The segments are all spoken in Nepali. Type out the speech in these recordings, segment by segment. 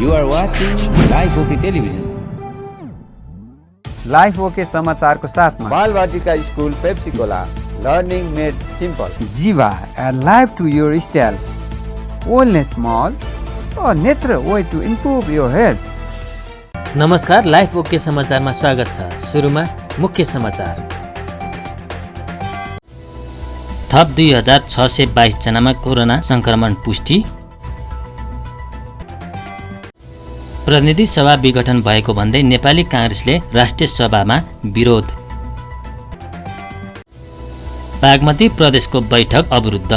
You are watching Live OK Television. Life OK समाचारको साथमा Balvatika school Pepsicola learning made simple Jiva live to your style wellness mall natural way to improve your health. नमस्कार, लाइफ ओके समाचारमा स्वागत छ। सुरुमा मुख्य समाचार। थप 2622 जनामा कोरोना संक्रमण पुष्टि। प्रतिनिधि सभा विघटन भएको भन्दै नेपाली कांग्रेसले राष्ट्रिय सभामा विरोध। बागमती प्रदेशको बैठक अवरुद्ध।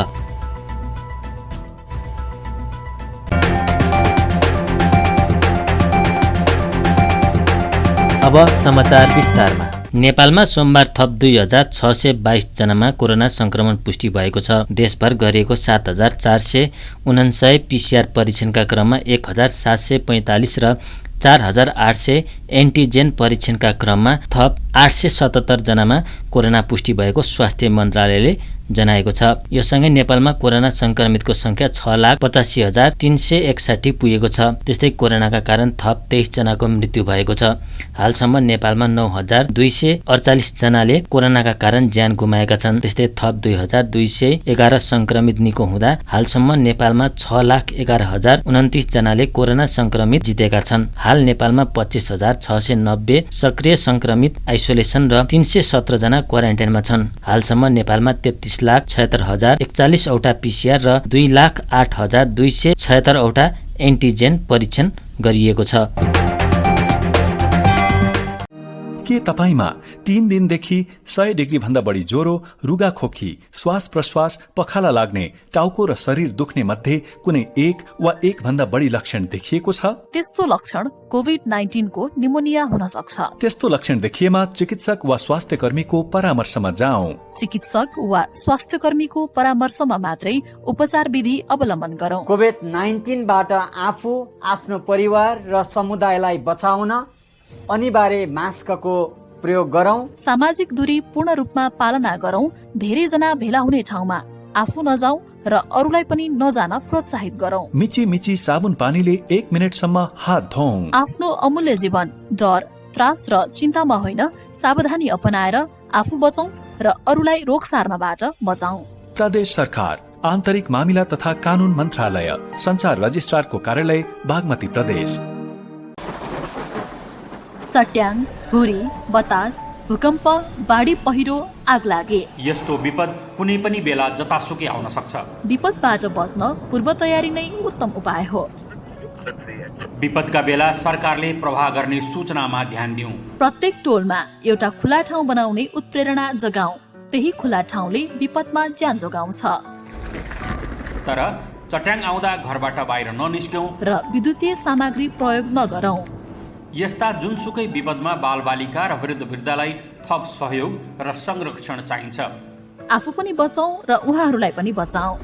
अब समाचार विस्तारमा। नेपालमा सोमबार थप 2622 जनामा कोरोना संक्रमण पुष्टि भएको छ। देशभर गरिएको 7449 पीसीआर परीक्षणका क्रममा 1745 र 4800 एन्टिजेन परीक्षणका क्रममा थप 877 जनामा कोरोना पुष्टि भएको स्वास्थ्य मन्त्रालयले जनाएको छ। यो सँगै नेपालमा कोरोना संक्रमितको संख्या 6,85,361 पुगेको छ। त्यस्तै कोरोनाका कारण थप 23 जनाको मृत्यु भएको छ। हालसम्म नेपालमा 9,248 जनाले कोरोनाका कारण ज्यान गुमाएका छन्। त्यस्तै थप 2,211 संक्रमित निको हुँदा हालसम्म नेपालमा 6,11,029 जनाले कोरोना संक्रमित जितेका छन्। हाल नेपालमा 25,690 सक्रिय संक्रमित आइसोलेसन र 317 जना क्वारेन्टाइनमा छन्। हालसम्म नेपालमा 33,76,041 वटा पीसीआर र 2,08,276 वटा एन्टिजेन परीक्षण गरिएको छ। के तपाईमा 3 दिनदेखि 100 डिग्री भन्दा बढी ज्वरो, रुगा खोकी, श्वास प्रश्वास, पखाला लाग्ने, टाउको र शरीर दुख्ने मध्ये कुनै एक वा एक भन्दा बढी लक्षण देखिएको छ? त्यस्तो लक्षण कोभिड-19 को निमोनिया हुन सक्छ। त्यस्तो लक्षण देखिएमा चिकित्सक वा स्वास्थ्य कर्मीको परामर्शमा जाऔं। चिकित्सक वा स्वास्थ्य कर्मीको परामर्शमा मात्रै उपचार विधि अवलम्बन गरौं। कोभिड-19 बाट आफू, आफ्नो परिवार र समुदायलाई बचाउन अनिवार्य मास्कको प्रयोग गरौं। सामाजिक दूरी पूर्ण रूपमा पालना गरौं। धेरै जना भेला हुने ठाउँमा आफू नजाऊ र अरूलाई पनि नजान प्रोत्साहित गरौं। मिची मिची साबुन पानीले 1 मिनेटसम्म हात धौं। आफ्नो अमूल्य जीवन डर, त्रास र चिन्तामा होइन, सावधानी अपनाएर आफू बचौं र अरूलाई रोग सार्नबाट बचाऊ। प्रदेश सरकार, आन्तरिक मामिला तथा कानून मन्त्रालय, संचार रजिस्ट्रारको कार्यालय, बागमती प्रदेश। चट्याङ, हुरी, बतास, भूकम्प, बाढी पहिरो, आग लागे यस्तो विपद कुनै पनि बेला जतासुकै आउन सक्छ। विपदबाट बच्न पूर्व तयारी नै उत्तम उपाय हो। विपदका बेला सरकारले प्रवाह गर्ने सूचनामा ध्यान दिउँ। प्रत्येक टोलमा एउटा खुला ठाउँ बनाउने उत्प्रेरणा जगाऊ। त्यही खुला ठाउँले विपदमा ज्यान जोगाउँछ। तर चट्याङ आउँदा घरबाट बाहिर ननिस्क्यौं र विद्युतीय सामग्री प्रयोग नगरौं। यस्ता जुनसुकै विपदमा बालबालिका र वृद्धवृद्धलाई थप सहयोग र संरक्षण चाहिन्छ। आफू पनि बचौं र उहाँहरूलाई पनि बचाऊ।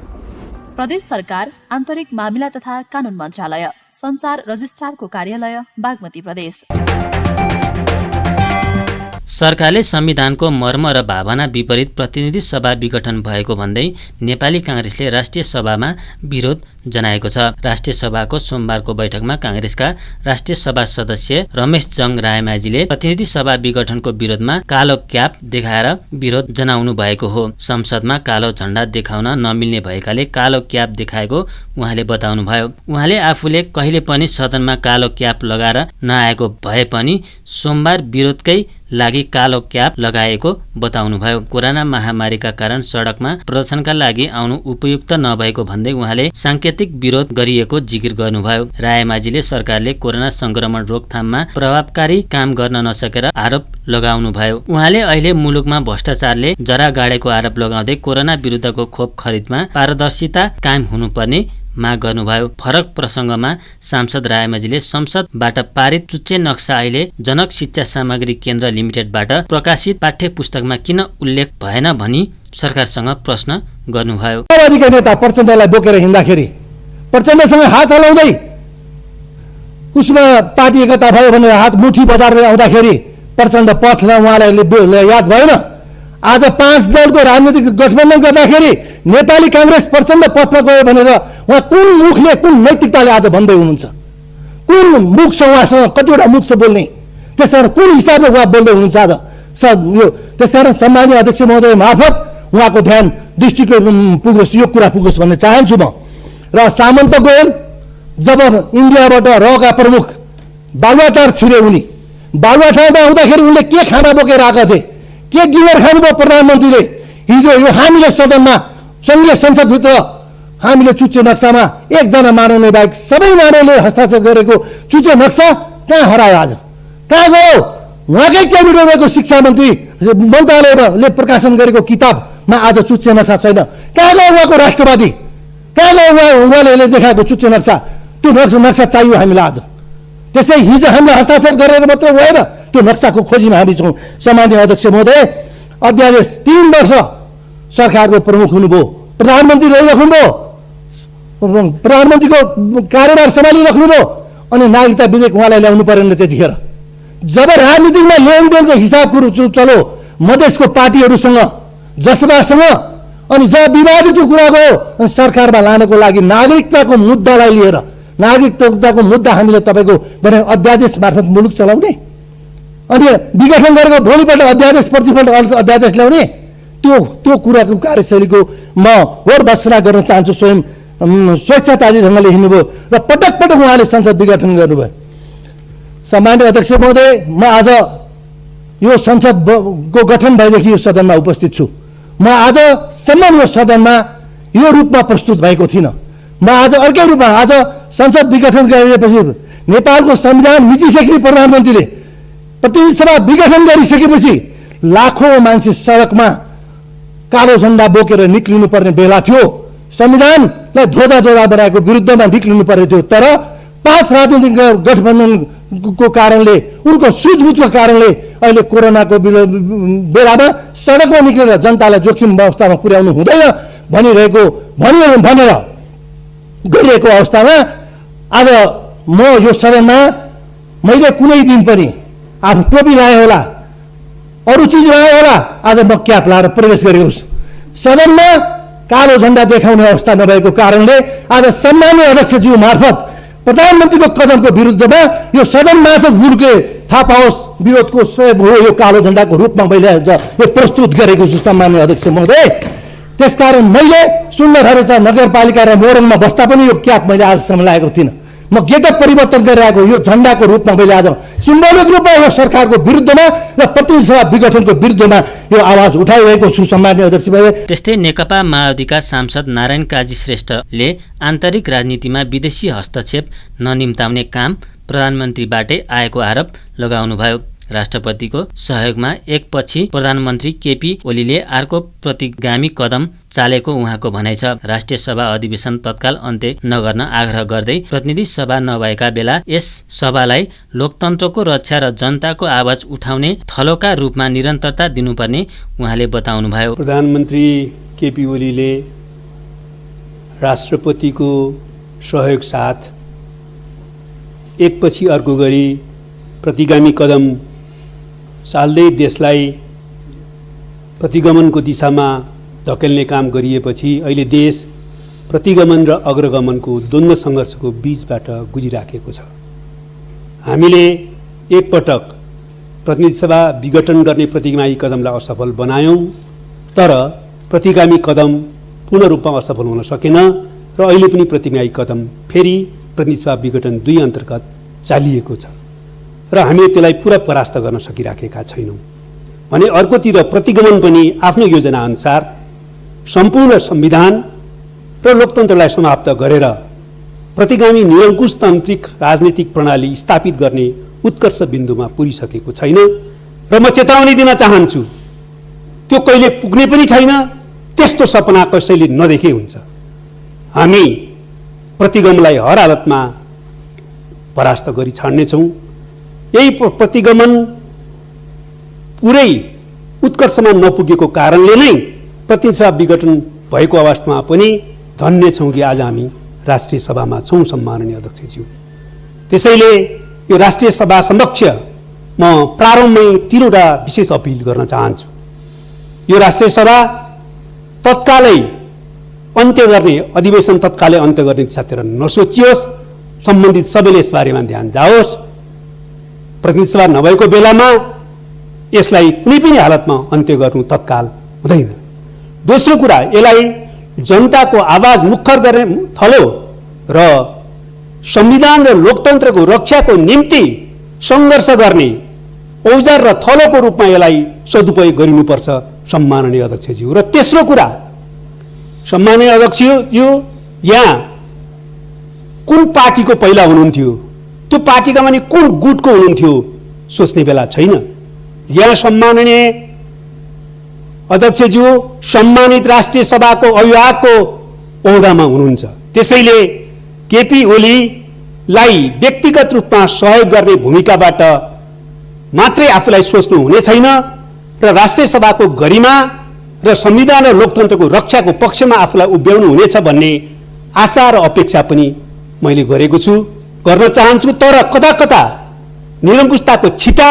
प्रदेश सरकार, आन्तरिक मामिला तथा कानून मन्त्रालय, संचार रजिस्ट्रारको कार्यालय, बागमती प्रदेश। सरकारले संविधानको मर्म र भावना विपरीत प्रतिनिधि सभा विघटन भएको भन्दै नेपाली कांग्रेसले राष्ट्रिय सभामा विरोध जनाएको छ। राष्ट्रिय सभाको सोमबारको बैठकमा कांग्रेसका राष्ट्रिय सभा सदस्य रमेश जङ रायमाझीले प्रतिनिधि सभा विघटनको विरोधमा कालो क्याप देखाएर विरोध जनाउनु भएको हो। संसदमा कालो झण्डा देखाउन नमिल्ने भएकाले कालो क्याप देखाएको उहाँले बताउनुभयो। उहाँले आफूले कहिले पनि सदनमा कालो क्याप लगाएर नआएको भए पनि सोमबार विरोधकै लागि कालो क्याप लगाएको बताउनुभयो। कोरोना महामारीका कारण सडकमा प्रदर्शनका लागि आउनु उपयुक्त नभएको भन्दै उहाँले सांकेतिक विरोध गरिएको जिकिर गर्नुभयो। रायमाझीले सरकारले कोरोना संक्रमण रोकथाममा प्रभावकारी काम गर्न नसकेर आरोप लगाउनुभयो। उहाँले अहिले मुलुकमा भ्रष्टाचारले जरा गाडेको आरोप लगाउँदै कोरोना विरुद्धको खोप खरिदमा पारदर्शिता कायम हुनुपर्ने माग गर्नुभयो। फरक प्रसंगमा सांसद रायमाझीले संसदबाट पारित चुच्चे नक्सा अहिले जनक शिक्षा सामग्री केन्द्र लिमिटेडबाट प्रकाशित पाठ्य पुस्तकमा किन उल्लेख भएन भनी सरकारसँग प्रश्न गर्नुभयो। नेता प्रचण्डलाई बोकेर हिँड्दाखेरि प्रचण्डसँग हात हलाउँदै उसमा पार्टी एकता भयो भनेर हात मुठी बजार्दै आउँदाखेरि प्रचण्ड पथमा उहाँलाई याद भएन। आज 5 दलको राजनीतिक गठबन्धन गर्दाखेरि नेपाली कांग्रेस प्रचण्ड पथमा गयो भनेर उहाँ कुन मुखले, कुन नैतिकताले आज भन्दै हुनुहुन्छ? कुन मुख छ उहाँसँग, कतिवटा मुख छ बोल्ने, त्यसकारण कुन हिसाबले उहाँ बोल्दै हुनुहुन्छ आज यो। त्यसकारण सम्मानीय अध्यक्ष महोदय मार्फत उहाँको ध्यान दृष्टिको पुगोस्, यो कुरा पुगोस् भन्ने चाहन्छु म। र सामन्त गोयल जब इन्डियाबाट रका प्रमुख बालुवाटार छिरे, उनी बालुवाटारमा आउँदाखेरि उनले के खाना बोकेर आएका थिए, के डिनर खानुभयो प्रधानमन्त्रीले? हिजो यो हामीले सदनमा सङ्घीय संसदभित्र हामीले चुच्चे नक्सामा एकजना मानवले बाहेक सबै मानवले हस्ताक्षर गरेको चुच्चे नक्सा कहाँ हरायो? आज कहाँ गयो? उहाँकै क्याबिनेटमा रहेको शिक्षा मन्त्री मन्त्रालयले प्रकाशन गरेको किताबमा आज चुच्चे नक्सा छैन। कहाँ गयो उहाँको राष्ट्रवादी? कहाँ गयो उहाँले देखाएको चुच्चे नक्सा? त्यो नक्सा चाहियो हामीलाई आज। त्यसै हिजो हामीले हस्ताक्षर गरेर मात्र भएन, त्यो नक्साको खोजीमा हामी छौँ। सम्मानीय अध्यक्ष महोदय, अध्यादेश 3 वर्ष सरकारको प्रमुख हुनुभयो, प्रधानमन्त्री रहिराख्नुभयो, प्रधानमन्त्रीको कार्यभार सम्हालिराख्नुभयो, अनि नागरिकता विधेयक उहाँलाई ल्याउनु परेन त्यतिखेर। जब राजनीतिमा लेनदेनको हिसाब कुरो चलो मधेसको पार्टीहरूसँग, जसपासँग, अनि जब विवादितको कुरा गयो अनि सरकारमा लानको लागि नागरिकताको मुद्दालाई लिएर, नागरिकताको मुद्दा हामीले तपाईँको भने अध्यादेश मार्फत मुलुक चलाउने, अनि विघटन गरेको भोलिपल्ट अध्यादेश प्रतिपल्ट अध्यादेश ल्याउने, त्यो कुराको कार्यशैलीको म होर भर्त्सना गर्न चाहन्छु। स्वयं स्वेच्छाचारी ढङ्गले हिँड्नुभयो र पटक पटक उहाँले संसद विघटन गर्नुभयो। सम्मानीय अध्यक्ष महोदय, म आज यो संसदको गठन भएदेखि यो सदनमा उपस्थित छु। म आजसम्म यो सदनमा यो रूपमा प्रस्तुत भएको थिइनँ। म आज अर्कै रूपमा, आज संसद विघटन गरिएपछि नेपालको संविधान मिचिसके प्रधानमन्त्रीले प्रतिनिधि सभा विघटन गरिसकेपछि लाखौँ मान्छे सडकमा कालो झण्डा बोकेर निक्लिनु पर्ने बेला थियो। संविधानलाई धोधा बनाएको विरुद्धमा निक्लिनु पर्ने थियो। तर 5 राजनीतिक गठबन्धनको कारणले, उनको सुझबुझको कारणले अहिले कोरोनाको बेलामा सडकमा निक्लेर जनतालाई जोखिम अवस्थामा पुर्याउनु हुँदैन भनेर गरिएको अवस्थामा आज म यो सदनमा मैले कुनै दिन पनि आफ्नो टोपी लाएँ होला, अरू चिज लाएँ होला, आज म क्याप लाएर प्रवेश गरेको छु। सदनमा कालो झण्डा देखाउने अवस्था नभएको कारणले आज सम्मानीय अध्यक्षज्यू मार्फत प्रधानमन्त्रीको कदमको विरुद्धमा यो सदन मार्फत हुर्के थाहा पाओस् विरोधको सहयोग हो, यो कालो झण्डाको रूपमा मैले यो प्रस्तुत गरेको छु सम्मानीय अध्यक्ष महोदय। त्यसकारण मैले सुन्दरहरेचा नगरपालिका र मोरङमा बस्दा पनि यो क्याप मैले आजसम्म लगाएको थिइनँ। म गेटअप परिवर्तन गरेर आएको यो झण्डाको रूपमा मैले आज सिम्बोलिक रूपमा यो सरकारको विरुद्धमा र प्रतिनिधि सभा विघटनको विरुद्धमा यो आवाज उठाइरहेको छु सम्मानीय अध्यक्ष महोदय। त्यस्तै नेकपा माओवादीका सांसद नारायण काजी श्रेष्ठले आन्तरिक राजनीतिमा विदेशी हस्तक्षेप ननिम्ताउने काम प्रधानमन्त्रीबाटै आएको आरोप लगाउनुभयो। राष्ट्रपतिको सहयोगमा एकपछि प्रधानमन्त्री केपी ओलीले अर्को प्रतिगामी कदम चालेको उहाँको भनाइ छ। राष्ट्रिय सभा अधिवेशन तत्काल अन्त्य नगर्न आग्रह गर्दै प्रतिनिधि सभा नभएका बेला यस सभालाई लोकतन्त्रको रक्षा र जनताको आवाज उठाउने थलोका रूपमा निरन्तरता दिनुपर्ने उहाँले बताउनुभयो। प्रधानमन्त्री केपी ओलीले राष्ट्रपतिको सहयोग साथ एकपछि अर्को गरी प्रतिगामी कदम चाल्दै देशलाई प्रतिगमनको दिशामा धकेल्ने काम गरिएपछि अहिले देश प्रतिगमन र अग्रगमनको द्वन्द्व सङ्घर्षको बीचबाट गुजिराखेको छ। हामीले एकपटक प्रतिनिधि सभा विघटन गर्ने प्रतिगामी कदमलाई असफल बनायौँ, तर प्रतिगामी कदम पूर्ण रूपमा असफल हुन सकेन र अहिले पनि प्रतिगामी कदम फेरि प्रतिनिधि सभा विघटन 2 अन्तर्गत चालिएको छ र हामीले त्यसलाई पुरा परास्त गर्न सकिराखेका छैनौँ भने अर्कोतिर प्रतिगमन पनि आफ्नो योजनाअनुसार सम्पूर्ण संविधान र लोकतन्त्रलाई समाप्त गरेर प्रतिगामी निरङ्कुशतान्त्रिक राजनीतिक प्रणाली स्थापित गर्ने उत्कर्ष बिन्दुमा पुगिसकेको छैन र म चेतावनी दिन चाहन्छु, त्यो कहिले पुग्ने पनि छैन। त्यस्तो सपना कसैले नदेखे हुन्छ। हामी प्रतिगमनलाई हर हालतमा परास्त गरी छाड्नेछौँ। यही प्रतिगमन पुरै उत्कर्षमा नपुगेको कारणले नै प्रतिनिधि सभा विघटन भएको अवस्थामा पनि धन्य छौँ कि आज हामी राष्ट्रिय सभामा छौँ सम्माननीय अध्यक्षज्यू। त्यसैले यो राष्ट्रिय सभा समक्ष म प्रारम्भमै 3वटा विशेष अपिल गर्न चाहन्छु। यो राष्ट्रिय सभा तत्कालै अन्त्य गर्ने, अधिवेशन तत्कालै अन्त्य गर्ने दिशातिर नसोचियोस्। सम्बन्धित सबैले यसबारेमा ध्यान जाओस्। प्रतिनिधि सभा नभएको बेलामा यसलाई कुनै पनि हालतमा अन्त्य गर्नु तत्काल हुँदैन। दोस्रो कुरा, यसलाई जनताको आवाज मुखर गर्ने थलो र संविधान र लोकतन्त्रको रक्षाको निम्ति सङ्घर्ष गर्ने औजार र थलोको रूपमा यसलाई सदुपयोग गरिनुपर्छ सम्माननीय अध्यक्षज्यू। र तेस्रो कुरा, सम्माननीय अध्यक्षज्यू यहाँ कुन पार्टीको पहिला हुनुहुन्थ्यो, त्यो पार्टीका माने कुन गुटको हुनुहुन्थ्यो सोच्ने बेला छैन। यहाँ सम्माननीय अध्यक्षज्यू सम्मानित राष्ट्रिय सभाको अभिभावकको ओहदामा हुनुहुन्छ। त्यसैले केपी ओलीलाई व्यक्तिगत रूपमा सहयोग गर्ने भूमिकाबाट मात्रै आफूलाई सोच्नु हुने छैन र राष्ट्रिय सभाको गरिमा र संविधान र लोकतन्त्रको रक्षाको पक्षमा आफूलाई उभ्याउनु हुनेछ भन्ने आशा र अपेक्षा पनि मैले गरेको छु, गर्न चाहन्छु। तर कता कता निरङ्कुशताको छिटा,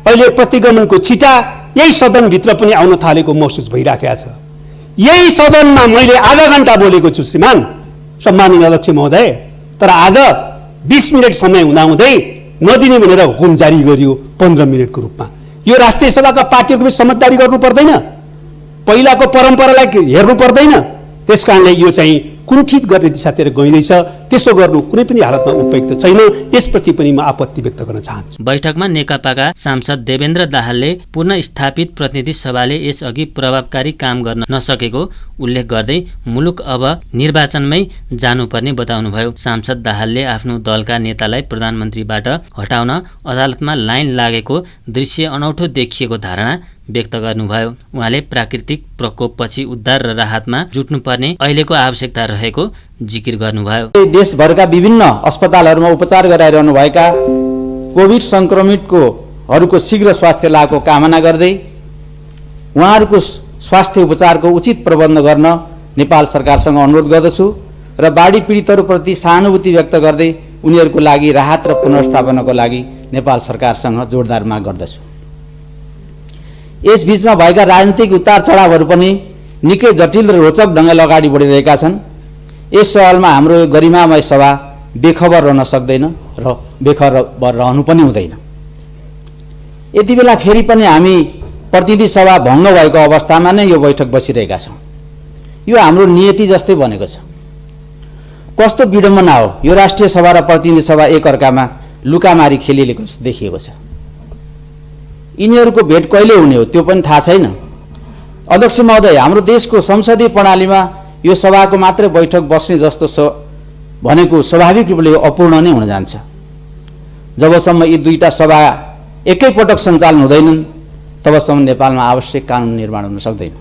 अहिले प्रतिगमनको छिटा यही सदनभित्र पनि आउन थालेको महसुस भइराखेको छ। यही सदनमा मैले आधा घण्टा बोलेको छु श्रीमान सम्माननीय अध्यक्ष महोदय, तर आज 20 मिनट समय हुँदाहुँदै नदिने भनेर हुकुम जारी गरियो 15 मिनटको रूपमा। यो राष्ट्रिय सभाका पार्टीहरूको पनि समझदारी गर्नु पर्दैन, पहिलाको परम्परालाई हेर्नु पर्दैन। त्यसकारणले यो चाहिँ कुण्ठित गर्ने दिशातिर गइँदैछ, त्यसो गर्नु कुनै पनि हालतमा उपयुक्त छैन। यसप्रति पनि म आपत्ति व्यक्त गर्न चाहन्छु। बैठकमा नेकपाका सांसद देवेन्द्र दाहालले पुनर्स्थापित प्रतिनिधि सभाले यसअघि प्रभावकारी काम गर्न नसकेको उल्लेख गर्दै मुलुक अब निर्वाचनमै जानुपर्ने बताउनुभयो। सांसद दाहालले आफ्नो दलका नेतालाई प्रधानमन्त्रीबाट हटाउन अदालतमा लाइन लागेको दृश्य अनौठो देखिएको धारणा व्यक्त गर्नुभयो। उहाँले प्राकृतिक प्रकोपपछि उद्धार र राहतमा जुट्नुपर्ने अहिलेको आवश्यकता रहेको जिकिर गर्नुभयो। देशभरका विभिन्न अस्पतालहरूमा उपचार गराइरहनुभएका कोभिड संक्रमितहरूको शीघ्र स्वास्थ्य लाभको कामना गर्दै उहाँहरूको स्वास्थ्य उपचारको उचित प्रबन्ध गर्न नेपाल सरकारसँग अनुरोध गर्दछु र बाढी पीडितहरूप्रति सहानुभूति व्यक्त गर्दै उनीहरूको लागि राहत र पुनर्स्थापनाको लागि नेपाल सरकारसँग जोरदार माग गर्दछु। यस बीचमा भएका राजनीतिक उतार चढावहरू पनि निकै जटिल र रोचक ढङ्गले अगाडि बढिरहेका छन्। यस सवालमा हाम्रो गरिमामय सभा बेखबर रहन सक्दैन र बेखबर रहनु पनि हुँदैन। यति बेला फेरि पनि हामी प्रतिनिधि सभा भङ्ग भएको अवस्थामा नै यो बैठक बसिरहेका छौँ। यो हाम्रो नियति जस्तै बनेको छ। कस्तो विडम्बना हो, यो राष्ट्रिय सभा र प्रतिनिधि सभा एकअर्कामा लुकामारी खेलिएको देखिएको छ। यिनीहरूको भेट कहिले हुने हो त्यो पनि थाहा छैन। अध्यक्ष महोदय, हाम्रो देशको संसदीय प्रणालीमा यो सभाको मात्रै बैठक बस्ने जस्तो भनेको स्वाभाविक रूपले यो अपूर्ण नै हुन जान्छ। जबसम्म यी दुईटा सभा एकैपटक सञ्चालन हुँदैनन् तबसम्म नेपालमा आवश्यक कानुन निर्माण हुन सक्दैन।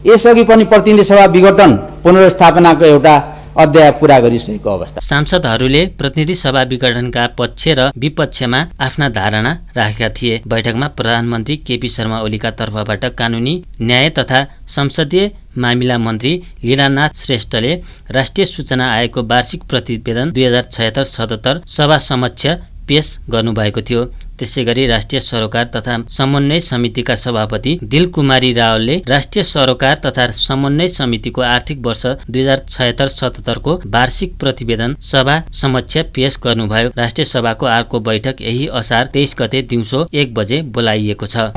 यसअघि पनि प्रतिनिधि सभा विघटन पुनर्स्थापनाको एउटा अध्याय पूरा गरिसकेको अवस्था। सांसदहरूले प्रतिनिधि सभा विघटनका पक्ष र विपक्षमा आफ्ना धारणा राखेका थिए। बैठकमा प्रधानमन्त्री केपी शर्मा ओलीका तर्फबाट कानुनी न्याय तथा संसदीय मामिला मन्त्री लीलानाथ श्रेष्ठले राष्ट्रिय सूचना आयोगको वार्षिक प्रतिवेदन 2076-77 सभा समक्ष पेश गर्नुभएको थियो। त्यसैगरी राष्ट्रिय सरोकार तथा समन्वय समितिका सभापति दिलकुमारी रावलले राष्ट्रिय सरोकार तथा समन्वय समितिको आर्थिक वर्ष 2076-77 को वार्षिक प्रतिवेदन सभा समक्ष पेश गर्नुभयो। राष्ट्रिय सभाको अर्को बैठक यही असार 23 गते दिउँसो 1 बजे बोलाइएको छ।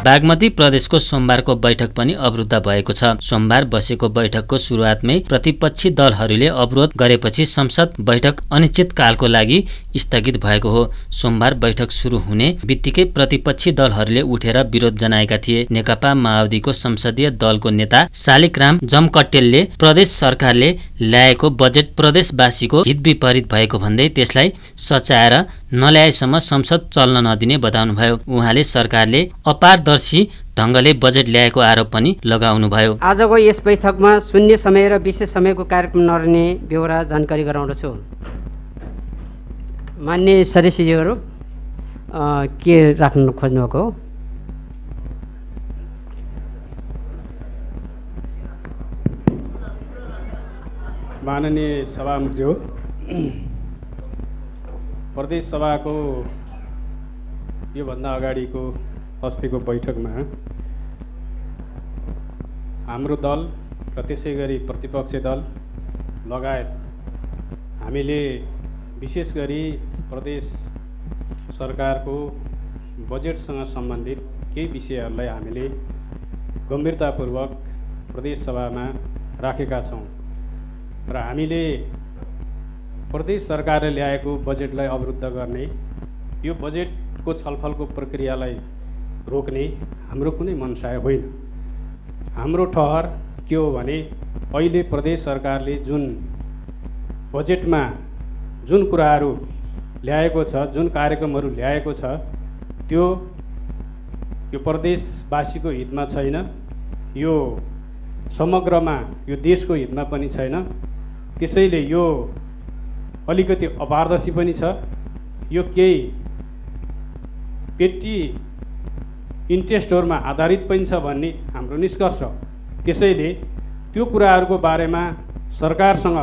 बागमती प्रदेशको सोमबारको बैठक पनि अवरुद्ध भएको छ। सोमबार बसेको बैठकको सुरुवातमै प्रतिपक्षी दलहरूले अवरोध गरेपछि संसद बैठक अनिश्चितकालको लागि स्थगित भएको हो। सोमबार बैठक सुरु हुने बित्तिकै प्रतिपक्षी दलहरूले उठेर विरोध जनाएका थिए। नेकपा माओवादीको संसदीय दलको नेता शालिग्राम जमकट्टेलले प्रदेश सरकारले ल्याएको बजेट प्रदेशवासीको हित विपरीत भएको भन्दै त्यसलाई सच्याएर नल्याएसम्म संसद चल्न नदिने बताउनुभयो। उहाँले सरकारले अपारदर्शी ढङ्गले बजेट ल्याएको आरोप पनि लगाउनुभयो। आजको यस बैठकमा शून्य समय र विशेष समयको कार्यक्रम नरहने बेहोरा जानकारी गराउँदछु। मान्य सदस्यज्यूहरू, के राख्न खोज्नुभएको हो? माननीय सभामुखज्यू, प्रदेश सभाको योभन्दा अगाडिको अस्तिको बैठकमा हाम्रो दल र त्यसै गरी प्रतिपक्षी दल लगायत हामीले विशेष गरी प्रदेश सरकारको बजेटसँग सम्बन्धित केही विषयहरूलाई हामीले गम्भीरतापूर्वक प्रदेश सभामा राखेका छौँ र हामीले प्रदेश सरकारले ल्याएको बजेटलाई अवरुद्ध गर्ने, यो बजेटको छलफलको प्रक्रियालाई रोक्ने हाम्रो कुनै मनसाय होइन। हाम्रो ठहर के हो भने अहिले प्रदेश सरकारले जुन बजेटमा जुन कुराहरू ल्याएको छ, जुन कार्यक्रमहरू ल्याएको छ, त्यो यो प्रदेशवासीको हितमा छैन, यो समग्रमा यो देशको हितमा पनि छैन। त्यसैले यो अलिकति अपारदर्शी पनि छ, यो केही पेटी इन्ट्रेस्टहरूमा आधारित पनि छ भन्ने हाम्रो निष्कर्ष। त्यसैले त्यो कुराहरूको बारेमा सरकारसँग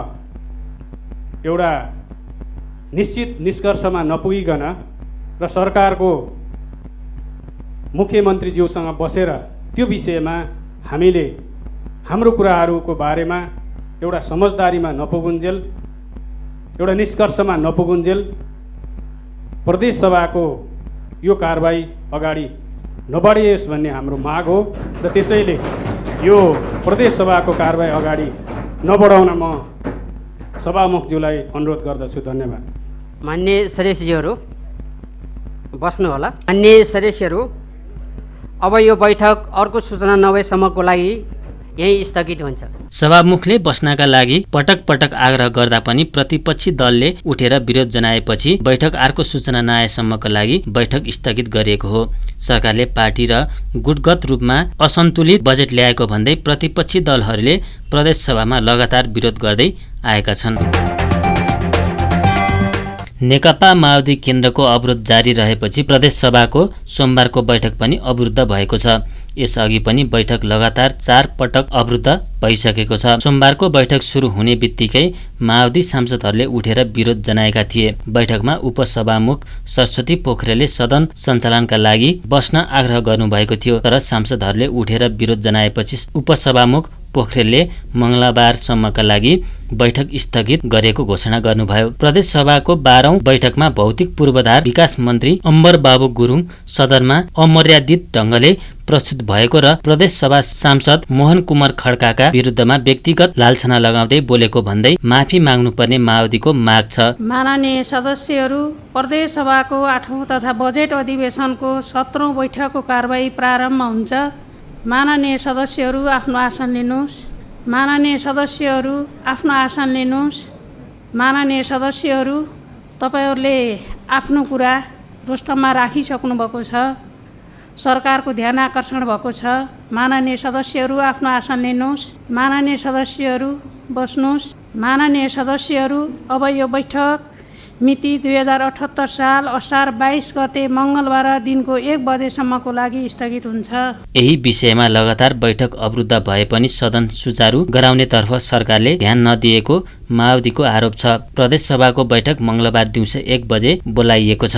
एउटा निश्चित निष्कर्षमा नपुगिकन र सरकारको मुख्यमन्त्रीज्यूसँग बसेर त्यो विषयमा हामीले हाम्रो कुराहरूको बारेमा एउटा समझदारीमा नपुगुन्जेल, एउटा निष्कर्षमा नपुगुन्जेल प्रदेश सभाको यो कारबाही अगाडि नबढियोस् भन्ने हाम्रो माग हो र त्यसैले यो प्रदेश सभाको कारबाही अगाडि नबढाउन म सभामुखज्यूलाई अनुरोध गर्दछु। धन्यवाद। मान्य सदस्यहरू बस्नुहोला। मान्य सदस्यहरू, अब यो बैठक अर्को सूचना नभएसम्मको लागि यही स्थगित हुन्छ। सभामुखले बस्नका लागि पटक पटक आग्रह गर्दा पनि प्रतिपक्षी दलले उठेर विरोध जनाएपछि बैठक अर्को सूचना नआएसम्मका लागि बैठक स्थगित गरिएको हो। सरकारले पार्टी र गुटगत रूपमा असन्तुलित बजेट ल्याएको भन्दै प्रतिपक्षी दलहरूले प्रदेश सभामा लगातार विरोध गर्दै आएका छन्। नेकपा माओवादी केन्द्रको अवरोध जारी रहेपछि प्रदेश सभाको सोमबारको बैठक पनि अवरुद्ध भएको छ। यसअघि पनि बैठक लगातार 4 पटक अवरुद्ध भइसकेको छ। सोमबारको बैठक सुरु हुने बित्तिकै माओवादी सांसदहरूले उठेर विरोध जनाएका थिए। बैठकमा उपसभामुख सरस्वती पोखरेलले सदन सञ्चालनका लागि बस्न आग्रह गर्नुभएको थियो, तर सांसदहरूले उठेर विरोध जनाएपछि उपसभामुख पोखरेलले मंगलबारसम्मका लागि बैठक स्थगित गरेको घोषणा गर्नुभयो। प्रदेश सभाको 12औं बैठकमा भौतिक पूर्वाधार विकास मन्त्री अम्बर बाबु गुरुङ सदनमा अमर्यादित ढंगले प्रस्तुत भएको र प्रदेश सभा सांसद मोहन कुमार खड्काका विरुद्धमा व्यक्तिगत लालछना लगाउँदै बोलेको भन्दै माफी माग्नुपर्ने माओवादीको माग छ। माननीय सदस्यहरू, प्रदेश सभाको 8औं तथा बजेट अधिवेशनको 17औं बैठकको कारबाही प्रारम्भ हुन्छ। माननीय सदस्यहरू आफ्नो आसन लिनुहोस्। माननीय सदस्यहरू आफ्नो आसन लिनुहोस्। माननीय सदस्यहरू, तपाईहरूले आफ्नो कुरा रोस्टममा राखिसक्नु भएको छ। सरकारको ध्यान आकर्षण भएको छ। माननीय सदस्यहरू आफ्नो आसन लिनुहोस्। माननीय सदस्यहरू बस्नुहोस्। माननीय सदस्यहरू, अब यो बैठक मिति 2078 साल असार 22 गते मंगलबार दिनको 1 बजेसम्मको लागि स्थगित हुन्छ। यही विषयमा लगातार बैठक अवरुद्ध भए पनि सदन सुचारू गराउनेतर्फ सरकारले ध्यान नदिएको माओवादीको आरोप छ। प्रदेश सभाको बैठक मंगलबार दिउँसो 1 बजे बोलाइएको छ।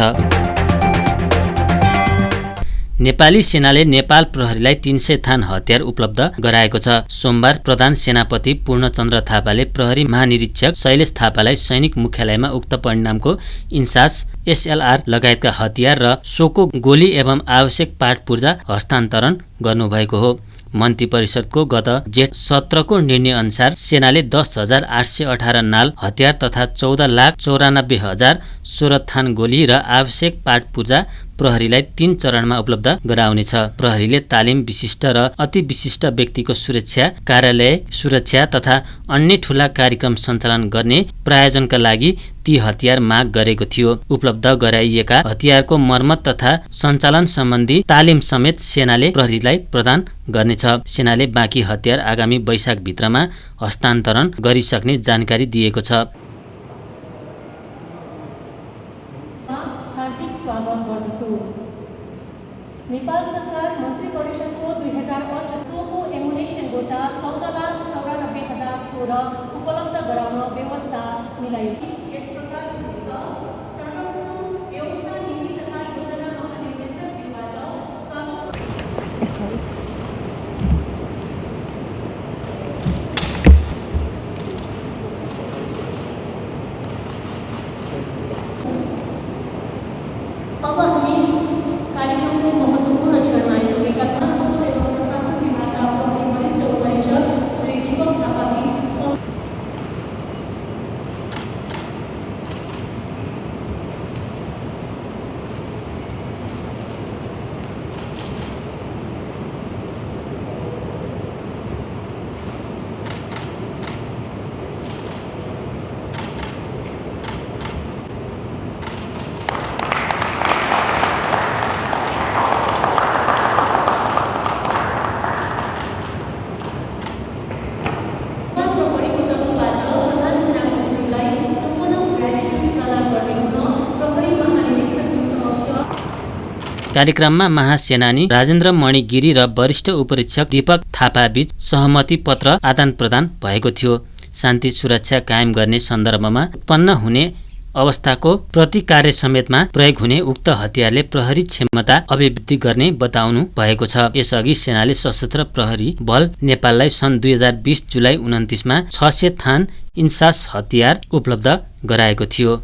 नेपाली सेनाले नेपाल प्रहरीलाई 300 थान हतियार उपलब्ध गराएको छ। सोमबार प्रधान सेनापति पूर्णचन्द्र थापाले प्रहरी महानिरीक्षक शैलेश थापालाई सैनिक मुख्यालयमा उक्त परिणामको इन्चार्ज SLR लगायतका हतियार र सोको गोली एवं आवश्यक पाठ पूर्जा हस्तान्तरण गर्नुभएको हो। मन्त्री परिषदको गत जेठ 17 को निर्णय अनुसार सेनाले 10,818 नाल हतियार तथा 14,94,016 थान गोली र आवश्यक पाठ पूर्जा प्रहरीलाई 3 चरणमा उपलब्ध गराउनेछ। प्रहरीले तालिम विशिष्ट र अति विशिष्ट व्यक्तिको सुरक्षा, कार्यालय सुरक्षा तथा अन्य ठूला कार्यक्रम सञ्चालन गर्ने प्रायोजनका लागि ती हतियार माग गरेको थियो। उपलब्ध गराइएका हतियारको मर्मत तथा सञ्चालन सम्बन्धी तालिम समेत सेनाले प्रहरीलाई प्रदान गर्नेछ। सेनाले बाँकी हतियार आगामी वैशाख भित्रमा हस्तान्तरण गरिसक्ने जानकारी दिएको छ। नेपाल सरकार मन्त्री परिषदको 2018 को एमुनेसन गोटा 14,94,016 उपलब्ध गराउन व्यवस्था मिलाइयो। यस प्रकार सर्वप्रथम व्यवस्था नीति तथा योजना महानिर्देशकज्यूबाट कार्यक्रममा महासेनानी राजेन्द्र मणि गिरी र वरिष्ठ उपरीक्षक दीपक थापा बीच सहमति पत्र आदान प्रदान भएको थियो। शान्ति सुरक्षा कायम गर्ने सन्दर्भमा उत्पन्न हुने अवस्थाको प्रतिकार्य समेतमा प्रयोग हुने उक्त हतियारले प्रहरी क्षमता अभिवृद्धि गर्ने बताउनु भएको छ। यसअघि सेनाले सशस्त्र प्रहरी बल नेपाललाई सन् 2020 जुलाई 29मा 600 थान इन्सास हतियार उपलब्ध गराएको थियो।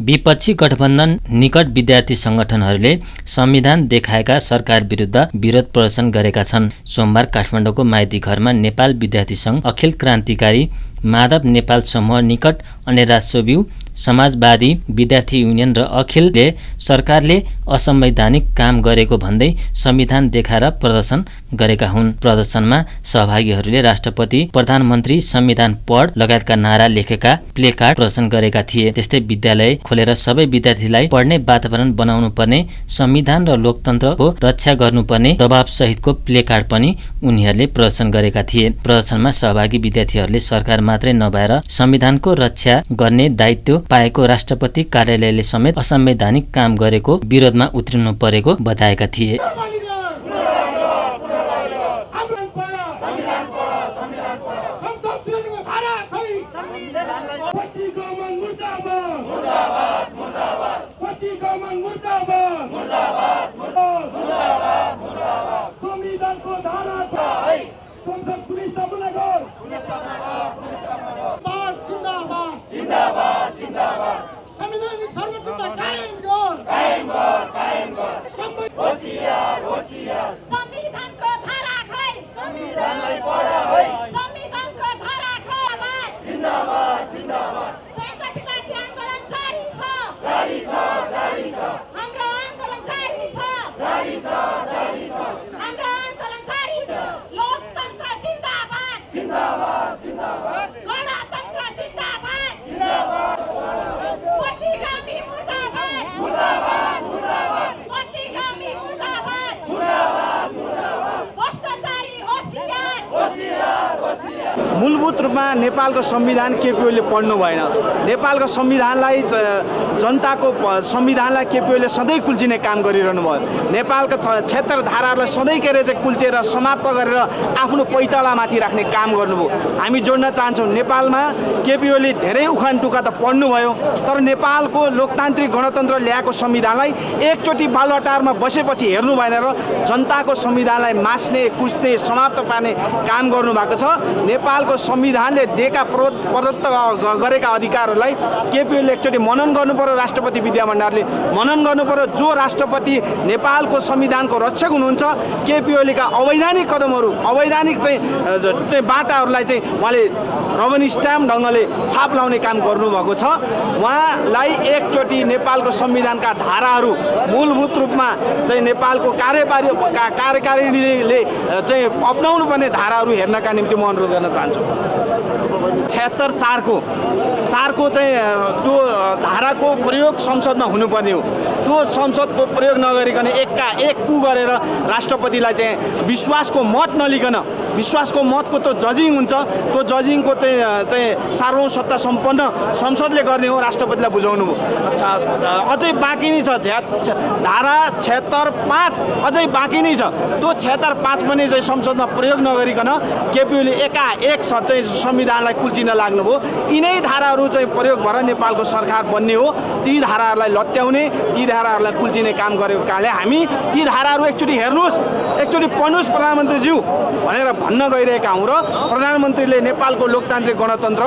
विपक्षी गठबन्धन निकट विद्यार्थी संगठनहरूले संविधान देखाएका सरकार विरुद्ध विरोध प्रदर्शन गरेका छन्। सोमबार काठमाडौँको माइती घरमा नेपाल विद्यार्थी संघ, अखिल क्रान्तिकारी माधव नेपाल समूह, निकट अन्यराष्ट्रव्यू समाजवादी विद्यार्थी युनियन र अखिलले सरकारले असंवैधानिक काम गरेको भन्दै संविधान देखाएर प्रदर्शन गरेका हुन्। प्रदर्शनमा सहभागीहरूले राष्ट्रपति, प्रधानमन्त्री, संविधान पढ लगायतका नारा लेखेका प्ले कार्ड प्रदर्शन गरेका थिए। त्यस्तै विद्यालय खोलेर सबै विद्यार्थीलाई पढ्ने वातावरण बनाउनु पर्ने, संविधान र लोकतन्त्रको रक्षा गर्नुपर्ने दबाव सहितको प्ले कार्ड पनि उनीहरूले प्रदर्शन गरेका थिए। प्रदर्शनमा सहभागी विद्यार्थीहरूले सरकार मात्रै नभएर संविधानको रक्षा गर्ने दायित्व पाएको राष्ट्रपति कार्यालयले समेत असंवैधानिक काम गरेको विरोधमा उत्रिनु परेको बताएका थिए। संवैधानिक सर्वोच्चता कायम गर, कायम गर, कायम गर। होशियार, होशियार। संविधानको धारा खै, संविधानलाई पढ है। संविधानको धारा खै, जिन्दाबाद, जिन्दाबाद। संयुक्त विद्यार्थी आन्दोलन जारी छ, जारी छ, जारी छ। हाम्रो आन्दोलन जारी छ, जारी छ, जारी छ। हाम्रो आन्दोलन जारी छ। लोकतन्त्र जिन्दाबाद, जिन्दाबाद, जिन्दाबाद। गणतन्त्र जिन्दाबाद, जिन्दाबाद। प्रतिगामी मुर्दाबाद, मुर्दाबाद, मुर्दाबाद। प्रतिगामी मुर्दाबाद, मुर्दाबाद, मुर्दाबाद। भ्रष्टाचारी होशियार, होशियार, होशियार। मूलभूत रूपमा नेपालको संविधान केपीओले पढ्नु भएन। नेपालको संविधानलाई, जनताको संविधानलाई केपीओले सधैँ कुल्चिने काम गरिरहनु भयो। नेपालको 76 धाराहरूलाई सधैँ के अरे चाहिँ कुल्चेर समाप्त गरेर आफ्नो पैतालामाथि राख्ने काम गर्नुभयो। हामी जोड्न चाहन्छौँ, नेपालमा केपीओले धेरै उखान टुक्का त पढ्नुभयो, तर नेपालको लोकतान्त्रिक गणतन्त्र ल्याएको संविधानलाई एकचोटि बालुवाटारमा बसेपछि हेर्नु भएन र जनताको संविधानलाई मास्ने, कुच्ने, समाप्त पार्ने काम गर्नुभएको छ। नेपालको संविधानले दिएका प्रदत्त गरेका अधिकारहरूलाई केपीओले एकचोटि मनन गर्नु पर्यो। राष्ट्रपति विद्याभण्डारले मनन गर्नु पर्यो। जो राष्ट्रपति नेपालको संविधानको रक्षक हुनुहुन्छ, केपीओलेका अवैधानिक कदमहरू, अवैधानिक चाहिँ बाटाहरूलाई चाहिँ उहाँले रबनी स्ट्याम्प ढङ्गले छाप लाउने काम गर्नुभएको छ। उहाँलाई एकचोटि नेपालको संविधानका धाराहरू मूलभूत रूपमा चाहिँ नेपालको कार्यकारिणीले चाहिँ अपनाउनु पर्ने धाराहरू हेर्नका निम्ति म अनुरोध गर्न चाहन्छु। 76 4को चाहिँ त्यो धाराको प्रयोग संसदमा हुनुपर्ने हो। त्यो संसदको प्रयोग नगरिकन एक कु गरेर राष्ट्रपतिलाई चाहिँ विश्वासको मत नलिकन, विश्वासको मतको त्यो जजिङ हुन्छ, त्यो जजिङको चाहिँ सार्वभौम सत्ता सम्पन्न संसदले गर्ने हो, राष्ट्रपतिलाई बुझाउनु हो। अझै बाँकी नै छ, धारा 76(5) अझै बाँकी नै छ। त्यो 76(5) पनि चाहिँ संसदमा प्रयोग नगरिकन केपीओले एकाएक चाहिँ संविधानलाई कुल्चिन लाग्नुभयो। यिनै धाराहरू चाहिँ प्रयोग भएर नेपालको सरकार बन्ने हो। ती धाराहरूलाई लत्याउने, ती धाराहरूलाई कुल्चिने काम गरेको कारणले हामी ती धाराहरू एकचोटि हेर्नुहोस्, एकचोटि पढ्नुहोस् प्रधानमन्त्रीज्यू भनेर भन्न गइरहेका हौँ। र प्रधानमन्त्रीले नेपालको लोकतान्त्रिक गणतन्त्र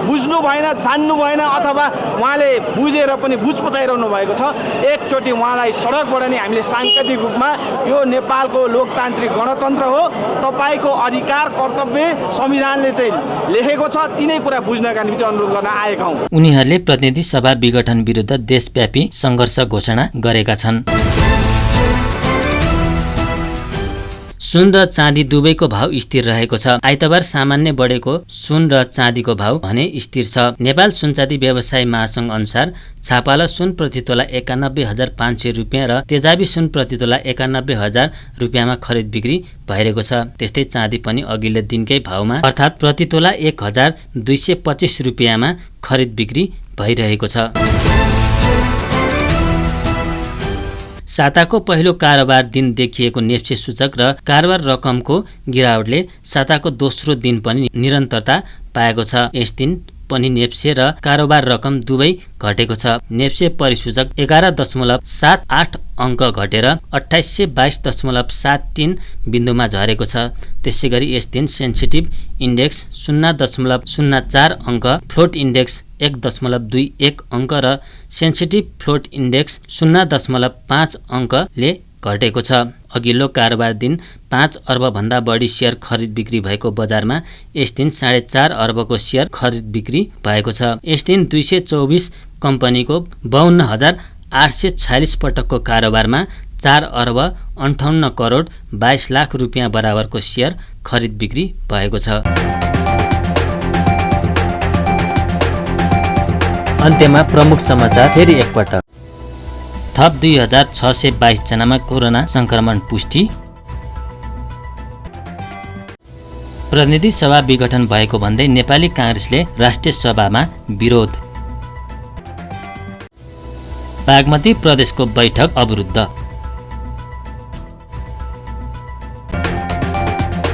बुझ्नु भएन, जान्नु भएन, अथवा उहाँले बुझेर पनि बुझ पचाइरहनु भएको छ। एकचोटि उहाँलाई सडकबाट नि हामीले साङ्केतिक रूपमा यो नेपालको लोकतान्त्रिक गणतन्त्र हो, तपाईँको अधिकार कर्तव्य संविधानले चाहिँ लेखेको छ, तिनै कुरा बुझ्नका निम्ति अनुरोध गर्न आएका हौँ। उनीहरूले प्रतिनिधि सभा विघटन विरुद्ध देशव्यापी सङ्घर्ष घोषणा गरेका छन्। सुन र चाँदी दुवैको भाव स्थिर रहेको छ। आइतबार सामान्य बढेको सुन र चाँदीको भाव भने स्थिर छ। नेपाल सुनचाँदी व्यवसाय महासंघ अनुसार छापाला सुन प्रतितोला 91,500 रुपियाँ र तेजाबी सुन प्रतितोला 91,000 रुपियाँमा खरिद बिक्री भइरहेको छ। त्यस्तै चाँदी पनि अघिल्लो दिनकै भावमा अर्थात् प्रतितोला 1,225 रुपियाँमा खरिद बिक्री भइरहेको छ। साताको पहिलो कारोबार दिन देखिएको नेप्से सूचक र कारोबार रकमको गिरावटले साताको दोस्रो दिन पनि निरन्तरता पाएको छ। यस दिन पनि नेप्से र कारोबार रकम दुवै घटेको छ। नेप्से परिसूचक 11.78 अङ्क घटेर 2822.73 बिन्दुमा झरेको छ। त्यसै गरी यस दिन सेन्सिटिभ इन्डेक्स 0.04 अङ्क, फ्लोट इन्डेक्स 1.21 अङ्क र सेन्सिटिभ फ्लोट इन्डेक्स 0.5 अङ्कले घटेको छ। अघिल्लो कारोबार दिन 5 अर्बभन्दा बढी सेयर खरिद बिक्री भएको बजारमा यस दिन 4.5 अर्बको सेयर खरिद बिक्री भएको छ। यस दिन 224 कम्पनीको 52,846 पटकको कारोबारमा 4 अर्ब 58 करोड 22 लाख रुपियाँ बराबरको सेयर खरिद बिक्री भएको छ। अन्त्यमा प्रमुख समाचार फेरि एकपटक। थप 2622 जनामा कोरोना संक्रमण पुष्टि। प्रतिनिधि सभा विघटन भएको भन्दै नेपाली कांग्रेसले राष्ट्रिय सभामा विरोध। बागमती प्रदेशको बैठक अवरुद्ध।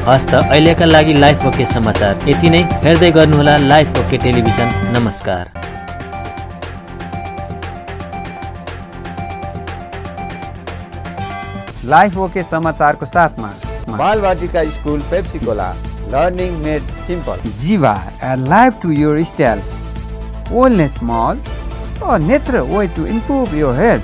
हस्त अहिलेका लागि लाइफ ओके समाचार यति नै। हेर्दै गर्नुहोला लाइफ ओके टेलिभिजन। नमस्कार। लाइफ ओके समाचारको साथमा Balvatika school Pepsicola, learning made simple, Jiva, a life to your style, wellness mall, a natural way to improve your health.